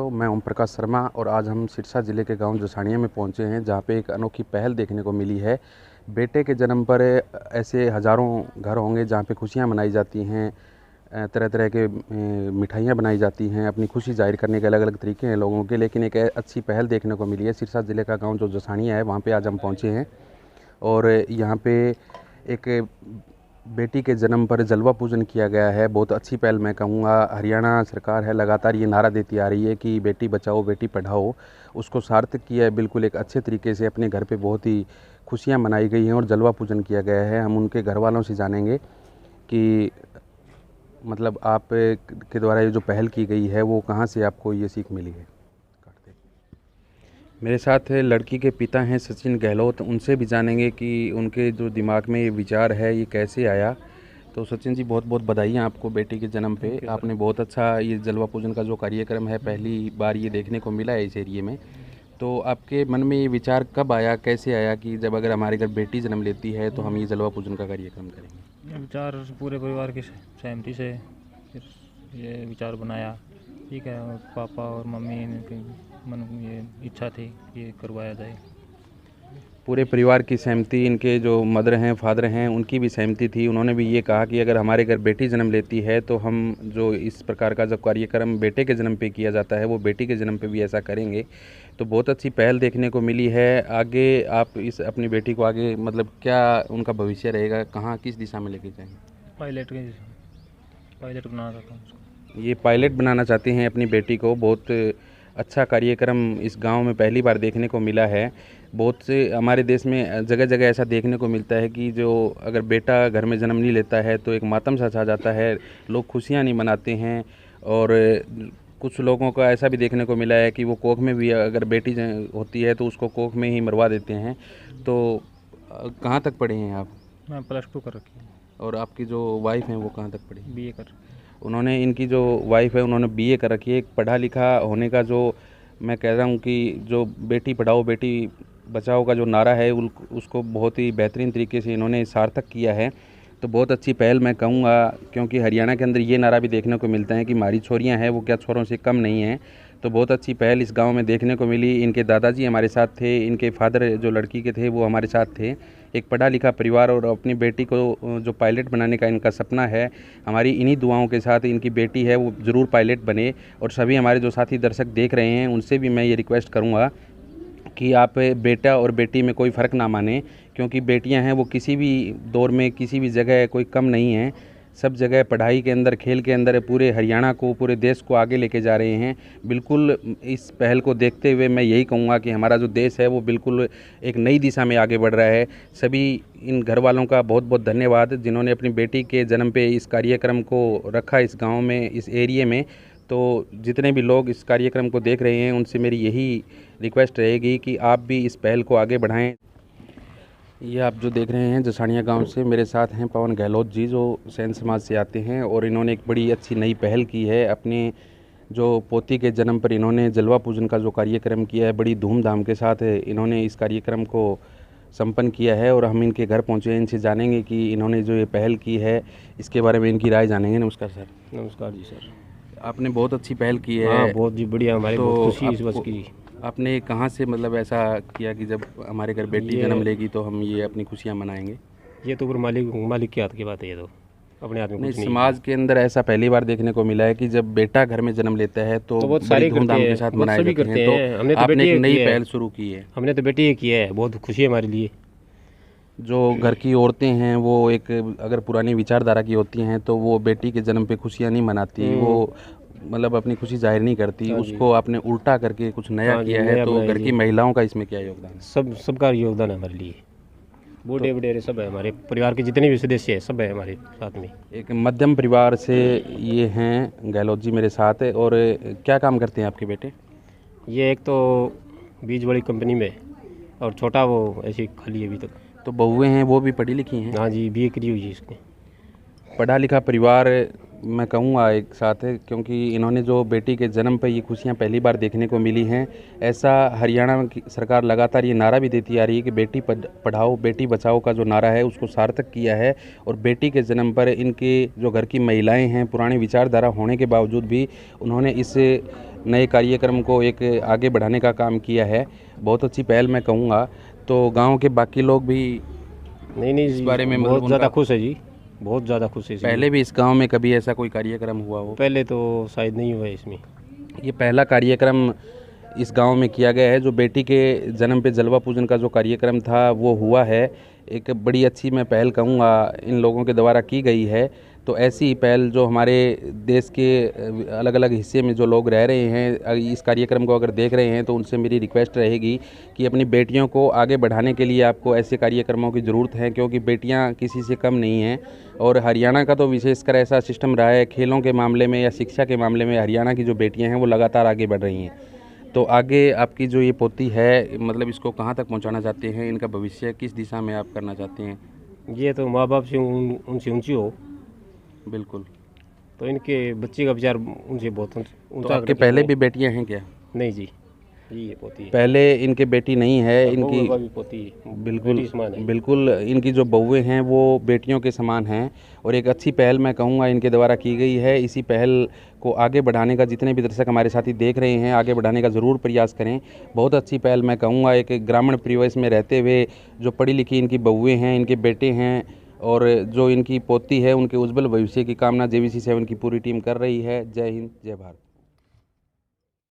मैं ओम प्रकाश शर्मा और आज हम सिरसा ज़िले के गांव जसाणिया में पहुंचे हैं, जहां पे एक अनोखी पहल देखने को मिली है। बेटे के जन्म पर ऐसे हज़ारों घर होंगे जहां पे खुशियां मनाई जाती हैं, तरह तरह के मिठाइयाँ बनाई जाती हैं। अपनी खुशी जाहिर करने के अलग अलग तरीके हैं लोगों के, लेकिन एक अच्छी पहल देखने को मिली है। सिरसा ज़िले का गाँव जो जसाणिया है, वहाँ पर आज हम पहुँचे हैं और यहाँ पर एक बेटी के जन्म पर जलवा पूजन किया गया है। बहुत अच्छी पहल मैं कहूँगा। हरियाणा सरकार है लगातार ये नारा देती आ रही है कि बेटी बचाओ बेटी पढ़ाओ, उसको सार्थक किया है बिल्कुल एक अच्छे तरीके से। अपने घर पे बहुत ही खुशियाँ मनाई गई हैं और जलवा पूजन किया गया है। हम उनके घर वालों से जानेंगे कि मतलब आप के द्वारा ये जो पहल की गई है वो कहाँ से आपको ये सीख मिली है। मेरे साथ लड़की के पिता हैं सचिन गहलोत, उनसे भी जानेंगे कि उनके जो दिमाग में ये विचार है ये कैसे आया। तो सचिन जी, बहुत बहुत बधाइयाँ आपको बेटी के जन्म पे। आपने बहुत अच्छा ये जलवा पूजन का जो कार्यक्रम है पहली बार ये देखने को मिला है इस एरिए में। तो आपके मन में ये विचार कब आया, कैसे आया कि जब अगर हमारे घर बेटी जन्म लेती है तो हम ये जलवा पूजन का कार्यक्रम करेंगे? विचार पूरे परिवार की सहमति से फिर ये विचार बनाया। ठीक है, और पापा और मम्मी की मन में ये इच्छा थी कि ये करवाया जाए। पूरे परिवार की सहमति, इनके जो मदर हैं फादर हैं उनकी भी सहमति थी। उन्होंने भी ये कहा कि अगर हमारे घर बेटी जन्म लेती है तो हम जो इस प्रकार का जब कार्यक्रम बेटे के जन्म पे किया जाता है वो बेटी के जन्म पे भी ऐसा करेंगे। तो बहुत अच्छी पहल देखने को मिली है। आगे आप इस अपनी बेटी को आगे मतलब क्या उनका भविष्य रहेगा, कहाँ किस दिशा में लेके जाएंगे? पायलट बनाना चाहता हूँ उसको। ये पायलट बनाना चाहते हैं अपनी बेटी को। बहुत अच्छा कार्यक्रम इस गांव में पहली बार देखने को मिला है। बहुत से हमारे देश में जगह जगह ऐसा देखने को मिलता है कि जो अगर बेटा घर में जन्म नहीं लेता है तो एक मातम सा छा जाता है, लोग खुशियां नहीं मनाते हैं। और कुछ लोगों का ऐसा भी देखने को मिला है कि वो कोख में भी अगर बेटी होती है तो उसको कोख में ही मरवा देते हैं। तो कहाँ तक पढ़े हैं आप? मैं +2 कर रखी हूँ। और आपकी जो वाइफ हैं वो कहाँ तक पढ़ी? BA कर। उन्होंने, इनकी जो वाइफ है उन्होंने BA कर रखी है। एक पढ़ा लिखा होने का जो मैं कह रहा हूँ कि जो बेटी पढ़ाओ बेटी बचाओ का जो नारा है उसको बहुत ही बेहतरीन तरीके से इन्होंने सार्थक किया है। तो बहुत अच्छी पहल मैं कहूँगा, क्योंकि हरियाणा के अंदर ये नारा भी देखने को मिलता है कि हमारी छोरियाँ हैं वो क्या छोरों से कम नहीं हैं। तो बहुत अच्छी पहल इस गांव में देखने को मिली। इनके दादाजी हमारे साथ थे, इनके फादर जो लड़की के थे वो हमारे साथ थे। एक पढ़ा लिखा परिवार और अपनी बेटी को जो पायलट बनाने का इनका सपना है, हमारी इन्हीं दुआओं के साथ इनकी बेटी है वो ज़रूर पायलट बने। और सभी हमारे जो साथी दर्शक देख रहे हैं उनसे भी मैं ये रिक्वेस्ट करूँगा कि आप बेटा और बेटी में कोई फ़र्क ना माने, क्योंकि बेटियां हैं वो किसी भी दौर में किसी भी जगह कोई कम नहीं हैं। सब जगह पढ़ाई के अंदर, खेल के अंदर पूरे हरियाणा को, पूरे देश को आगे लेके जा रहे हैं। बिल्कुल इस पहल को देखते हुए मैं यही कहूँगा कि हमारा जो देश है वो बिल्कुल एक नई दिशा में आगे बढ़ रहा है। सभी इन घर वालों का बहुत बहुत धन्यवाद जिन्होंने अपनी बेटी के जन्म पे इस कार्यक्रम को रखा इस गाँव में, इस एरिए में। तो जितने भी लोग इस कार्यक्रम को देख रहे हैं उनसे मेरी यही रिक्वेस्ट रहेगी कि आप भी इस पहल को आगे बढ़ाएं। ये आप जो देख रहे हैं जसाणिया गांव से मेरे साथ हैं पवन गहलोत जी, जो सैन समाज से आते हैं और इन्होंने एक बड़ी अच्छी नई पहल की है। अपने जो पोती के जन्म पर इन्होंने जलवा पूजन का जो कार्यक्रम किया है, बड़ी धूमधाम के साथ इन्होंने इस कार्यक्रम को संपन्न किया है। और हम इनके घर पहुँचे हैं, इनसे जानेंगे कि इन्होंने जो ये पहल की है इसके बारे में इनकी राय जानेंगे। नमस्कार सर। नमस्कार जी सर। आपने बहुत अच्छी पहल की है। हाँ, बहुत जी बढ़िया, हमारी बहुत खुशी इस बात की। आपने कहाँ से मतलब ऐसा किया कि जब हमारे घर बेटी जन्म लेगी तो हम ये अपनी खुशियाँ मनाएंगे? ये तो फिर मालिक के हाथ की बात है, ये तो अपने हाथ में नहीं। कुछ नहीं। समाज के अंदर ऐसा पहली बार देखने को मिला है कि जब बेटा घर में जन्म लेता है तो बड़ी धूमधाम के साथ मनाए जाते हैं। तो आपने एक नई पहल शुरू की है। हमने तो बेटी की है, बहुत खुशी है हमारे लिए। जो घर की औरतें हैं वो एक अगर पुरानी विचारधारा की होती हैं तो वो बेटी के जन्म पे खुशियाँ नहीं मनाती, वो मतलब अपनी खुशी जाहिर नहीं करती। उसको आपने उल्टा करके कुछ नया किया है। तो घर की महिलाओं का इसमें क्या योगदान है? सबका योगदान है हमारे लिए। बूढ़े बड़े सब है, हमारे परिवार के जितने भी सदस्य हैं सब है हमारे साथ में। एक मध्यम परिवार से ये हैं गहलोत जी मेरे साथ है। और क्या काम करते हैं आपके बेटे? ये एक तो बीज वाली कंपनी में और छोटा वो ऐसी खाली है अभी तक। तो बहुएं हैं वो भी पढ़ी लिखी हैं? हाँ जी, BA करी हुई है इसने। पढ़ा लिखा परिवार मैं कहूँगा एक साथ है, क्योंकि इन्होंने जो बेटी के जन्म पर ये खुशियाँ पहली बार देखने को मिली हैं। ऐसा हरियाणा की सरकार लगातार ये नारा भी देती आ रही है कि बेटी पढ़ाओ बेटी बचाओ का जो नारा है उसको सार्थक किया है, और बेटी के जन्म पर इनके जो घर की महिलाएं हैं पुरानी विचारधारा होने के बावजूद भी उन्होंने इस नए कार्यक्रम को एक आगे बढ़ाने का काम किया है। बहुत अच्छी पहल मैं कहूँगा। तो गाँव के बाकी लोग भी नहीं इस बारे में बहुत मतलब ज़्यादा उनका खुश है जी, बहुत ज़्यादा खुश है इसमें। पहले भी इस गांव में कभी ऐसा कोई कार्यक्रम हुआ हो? पहले तो शायद नहीं हुआ है इसमें। ये पहला कार्यक्रम इस गांव में किया गया है। जो बेटी के जन्म पे जलवा पूजन का जो कार्यक्रम था वो हुआ है। एक बड़ी अच्छी मैं पहल कहूँगा इन लोगों के द्वारा की गई है। तो ऐसी ही पहल जो हमारे देश के अलग अलग हिस्से में जो लोग रह रहे हैं इस कार्यक्रम को अगर देख रहे हैं तो उनसे मेरी रिक्वेस्ट रहेगी कि अपनी बेटियों को आगे बढ़ाने के लिए आपको ऐसे कार्यक्रमों की ज़रूरत है, क्योंकि बेटियां किसी से कम नहीं हैं। और हरियाणा का तो विशेषकर ऐसा सिस्टम रहा है, खेलों के मामले में या शिक्षा के मामले में हरियाणा की जो बेटियाँ हैं वो लगातार आगे बढ़ रही हैं। तो आगे आपकी जो ये पोती है मतलब इसको कहाँ तक पहुँचाना चाहते हैं? इनका भविष्य किस दिशा में आप करना चाहते हैं? ये तो माँ बाप से उनसे ऊंची हो, बिल्कुल। तो इनके बच्चे का विचार उनसे बहुत तो ऊंचा आपके पहले भी बेटियां हैं क्या? नहीं जी, ये पोती है। पहले इनके बेटी नहीं है, इनकी बहू का भी पोती है, बिल्कुल बेटी समान है। बिल्कुल इनकी जो बहुएं हैं वो बेटियों के समान हैं। और एक अच्छी पहल मैं कहूँगा इनके द्वारा की गई है। इसी पहल को आगे बढ़ाने का जितने भी दर्शक हमारे साथी देख रहे हैं आगे बढ़ाने का ज़रूर प्रयास करें। बहुत अच्छी पहल मैं कहूँगा। एक ग्रामीण परिवेश में रहते हुए जो पढ़ी लिखी इनकी बहुएं हैं, इनके बेटे हैं और जो इनकी पोती है, उनके उज्जवल भविष्य की कामना JVC 7 की पूरी टीम कर रही है। जय हिंद, जय भारत।